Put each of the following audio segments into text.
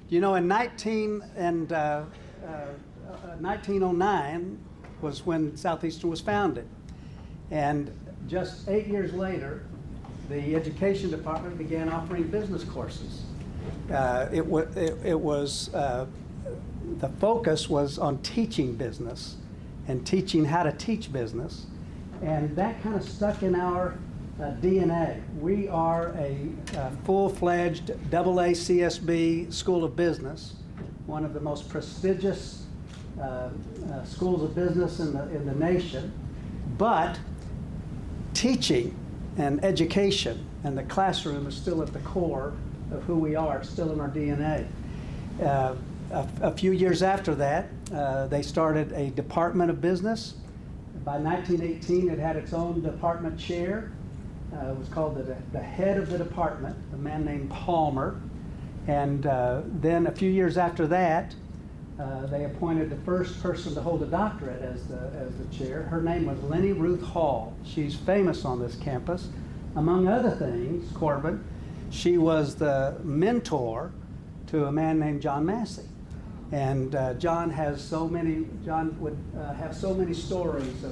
You know, in 1909 was when Southeastern was founded. And just 8 years later, the education department began offering business courses. The focus was on teaching business and teaching how to teach business. And that kind of stuck in our DNA. We are a full-fledged AA CSB School of Business, one of the most prestigious schools of business in the nation. But teaching and education and the classroom is still at the core of who we are, still in our DNA. A few years after that, they started a Department of Business. By 1918, it had its own department chair. It was called the head of the department, a man named Palmer. And then a few years after that, they appointed the first person to hold a doctorate as the chair. Her name was Lenny Ruth Hall. She's famous on this campus. Among other things, Corbin, she was the mentor to a man named John Massey. And John would have so many stories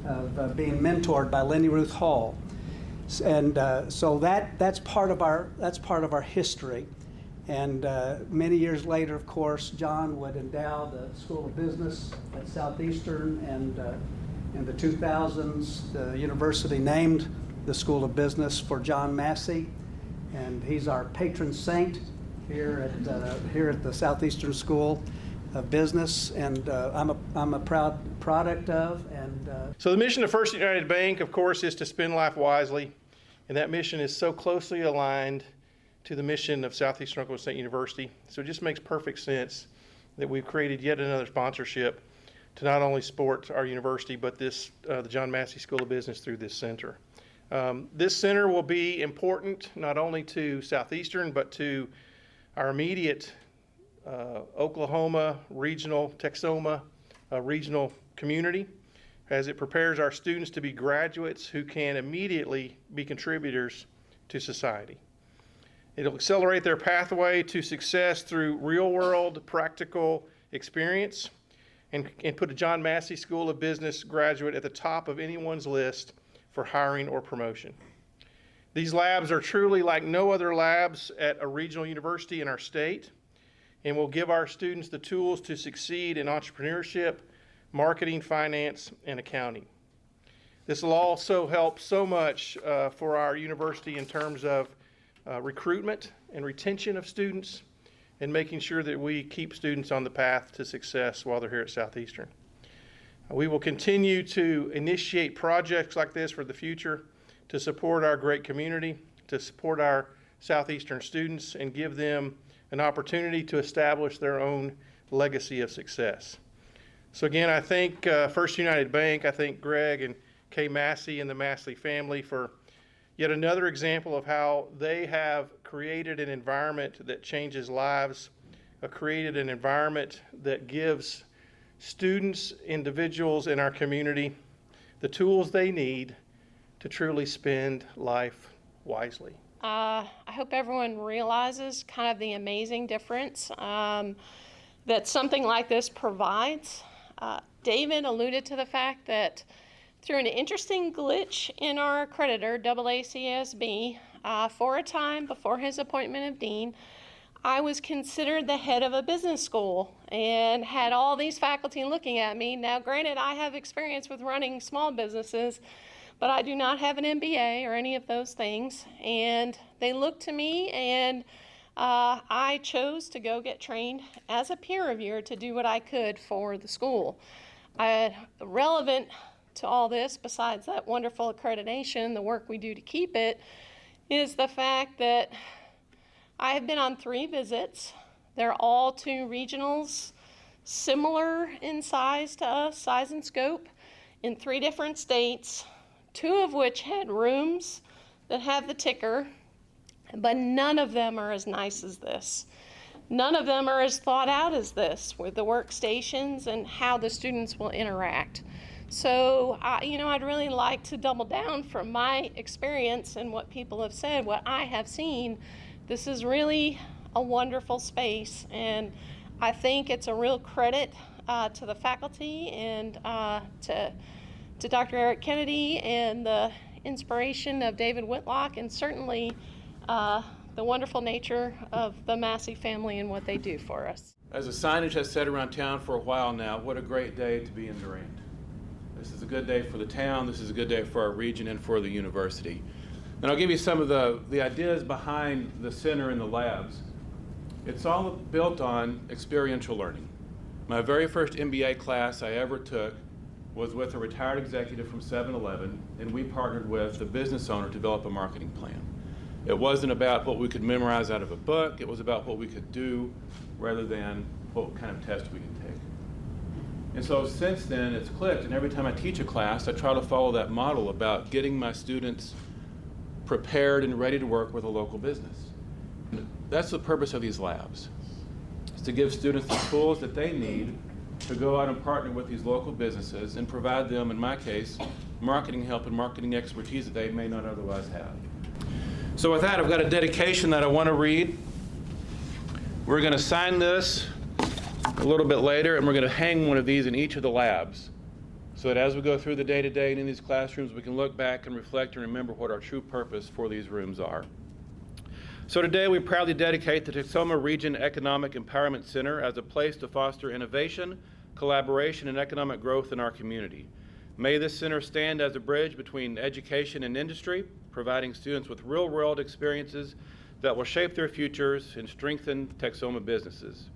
of being mentored by Lenny Ruth Hall. And so that's part of our history. And many years later, of course, John would endow the School of Business at Southeastern, and in the 2000s, the university named the School of Business for John Massey, and he's our patron saint here at the Southeastern School of Business, and I'm a proud product of. And so the mission of First United Bank, of course, is to spend life wisely, and that mission is so closely aligned to the mission of Southeastern Oklahoma State University. So it just makes perfect sense that we've created yet another sponsorship to not only support our university, but the John Massey School of Business through this center. This center will be important not only to Southeastern, but to our immediate Oklahoma regional, Texoma regional community, as it prepares our students to be graduates who can immediately be contributors to society. It'll accelerate their pathway to success through real-world practical experience and put a John Massey School of Business graduate at the top of anyone's list for hiring or promotion. These labs are truly like no other labs at a regional university in our state, and will give our students the tools to succeed in entrepreneurship, marketing, finance, and accounting. This will also help so much for our university in terms of recruitment and retention of students, and making sure that we keep students on the path to success while they're here at Southeastern. We will continue to initiate projects like this for the future to support our great community, to support our Southeastern students, and give them an opportunity to establish their own legacy of success. So again, I thank First United Bank, I thank Greg and Kay Massey and the Massey family for yet another example of how they have created an environment that changes lives, created an environment that gives students, individuals in our community, the tools they need to truly spend life wisely. I hope everyone realizes kind of the amazing difference that something like this provides. David alluded to the fact that through an interesting glitch in our accreditor, AACSB, for a time before his appointment of dean, I was considered the head of a business school and had all these faculty looking at me. Now, granted, I have experience with running small businesses, but I do not have an MBA or any of those things. And they looked to me, and I chose to go get trained as a peer reviewer to do what I could for the school. Relevant to all this, besides that wonderful accreditation, the work we do to keep it, is the fact that I have been on 3 visits. They're all to regionals, similar in size to us, size and scope, in 3 different states, 2 of which had rooms that have the ticker, but none of them are as nice as this. None of them are as thought out as this, with the workstations and how the students will interact. So, I'd really like to double down from my experience and what people have said, what I have seen. This is really a wonderful space, and I think it's a real credit to the faculty and to Dr. Eric Kennedy and the inspiration of David Whitlock, and certainly the wonderful nature of the Massey family and what they do for us. As the signage has said around town for a while now, what a great day to be in Durant. This is a good day for the town, this is a good day for our region and for the university. And I'll give you some of the ideas behind the center and the labs. It's all built on experiential learning. My very first MBA class I ever took was with a retired executive from 7-Eleven, and we partnered with the business owner to develop a marketing plan. It wasn't about what we could memorize out of a book, it was about what we could do rather than what kind of test we could take. And so since then it's clicked, and every time I teach a class I try to follow that model about getting my students prepared and ready to work with a local business. And that's the purpose of these labs, is to give students the tools that they need to go out and partner with these local businesses and provide them, in my case, marketing help and marketing expertise that they may not otherwise have. So with that, I've got a dedication that I want to read. We're going to sign this a little bit later, and we're going to hang one of these in each of the labs, so that as we go through the day-to-day and in these classrooms, we can look back and reflect and remember what our true purpose for these rooms are. So today we proudly dedicate the Texoma Region Economic Empowerment Center as a place to foster innovation, collaboration, and economic growth in our community. May this center stand as a bridge between education and industry, providing students with real-world experiences that will shape their futures and strengthen Texoma businesses.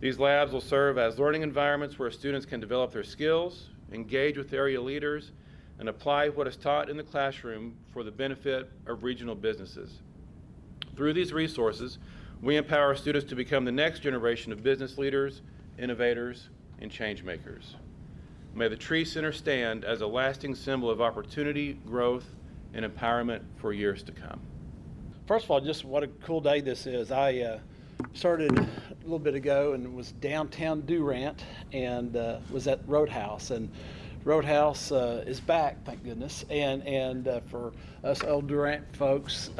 These labs will serve as learning environments where students can develop their skills, engage with area leaders, and apply what is taught in the classroom for the benefit of regional businesses. Through these resources, we empower students to become the next generation of business leaders, innovators, and change makers. May the Tree Center stand as a lasting symbol of opportunity, growth, and empowerment for years to come. First of all, just what a cool day this is. I started a little bit ago and was downtown Durant and was at Roadhouse. And Roadhouse is back, thank goodness. And for us old Durant folks,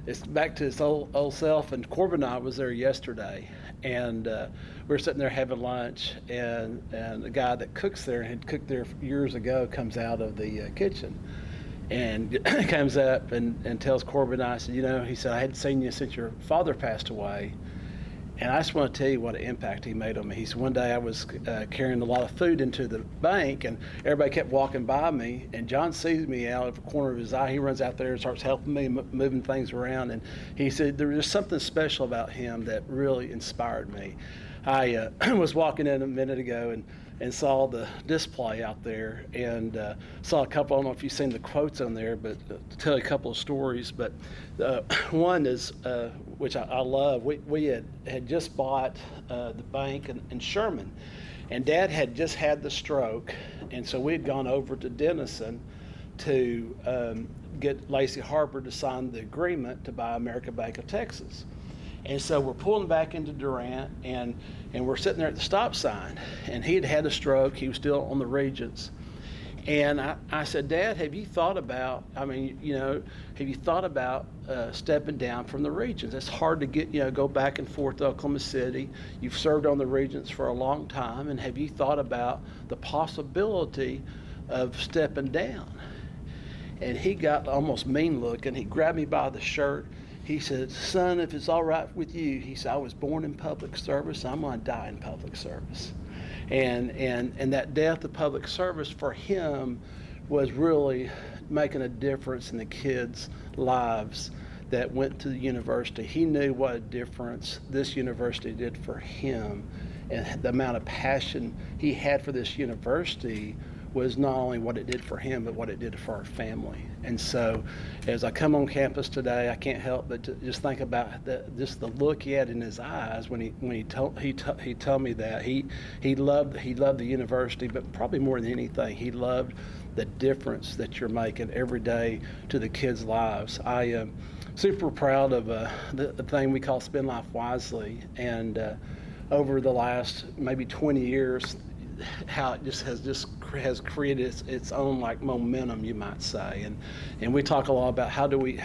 it's back to its old self. And Corbin and I was there yesterday, and we were sitting there having lunch, and the guy that cooks there, had cooked there years ago, comes out of the kitchen and comes up and tells Corbin and I, said, he said, I hadn't seen you since your father passed away. And I just want to tell you what an impact he made on me. He said, one day I was carrying a lot of food into the bank, and everybody kept walking by me, and John sees me out of the corner of his eye. He runs out there and starts helping me, moving things around. And he said there was just something special about him that really inspired me. I was walking in a minute ago and saw the display out there, and saw a couple, I don't know if you've seen the quotes on there, but to tell you a couple of stories. But one is, which I love, we had just bought the bank in Sherman, and Dad had just had the stroke, and so we had gone over to Denison to get Lacey Harper to sign the agreement to buy American Bank of Texas. And so we're pulling back into Durant, and we're sitting there at the stop sign, and he had had a stroke. He was still on the Regents. And I said, Dad, have you thought about, have you thought about stepping down from the Regents? It's hard to get, go back and forth to Oklahoma City. You've served on the Regents for a long time, and have you thought about the possibility of stepping down? And he got almost mean looking. He grabbed me by the shirt. He said, son, if it's all right with you, he said, I was born in public service. I'm going to die in public service. And that death of public service for him was really making a difference in the kids' lives that went to the university. He knew what a difference this university did for him, and the amount of passion he had for this university was not only what it did for him, but what it did for our family. And so as I come on campus today, I can't help but to just think about just the look he had in his eyes when he told me that he loved the university, but probably more than anything, he loved the difference that you're making every day to the kids' lives. I am super proud of the thing we call Spend Life Wisely, and over the last maybe 20 years, how it just has just has created its own like momentum, you might say. And we talk a lot about how do we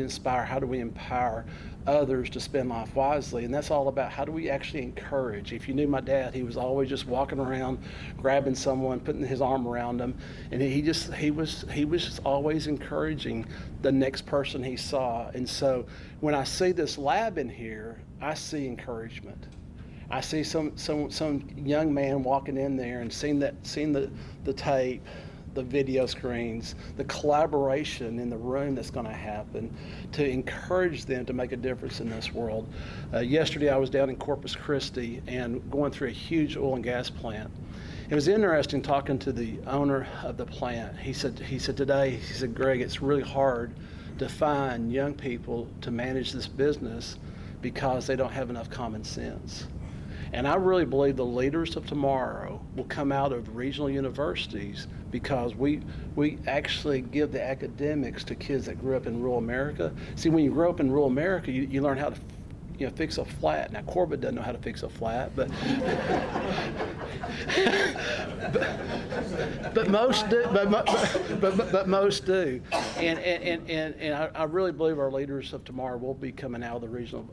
inspire, how do we empower others to spend life wisely, and that's all about how do we actually encourage. If you knew my dad, he was always just walking around, grabbing someone, putting his arm around them, and he was just always encouraging the next person he saw. And so when I see this lab in here, I see encouragement. I see some young man walking in there and seeing the tape, the video screens, the collaboration in the room that's going to happen to encourage them to make a difference in this world. Yesterday I was down in Corpus Christi and going through a huge oil and gas plant. It was interesting talking to the owner of the plant. He said today, Greg, it's really hard to find young people to manage this business because they don't have enough common sense. And I really believe the leaders of tomorrow will come out of regional universities because we actually give the academics to kids that grew up in rural America. See, when you grow up in rural America, you learn how to fix a flat. Now, Corbett doesn't know how to fix a flat, but but most do. But most do. And I really believe our leaders of tomorrow will be coming out of the regional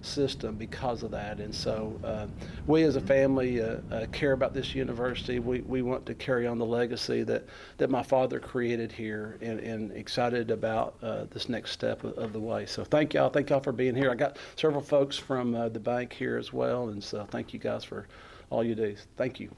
system because of that. And so we as a family care about this university. We want to carry on the legacy that my father created here, and excited about this next step of the way. So thank y'all for being here. I got several folks from the bank here as well, and so thank you guys for all you do. Thank you.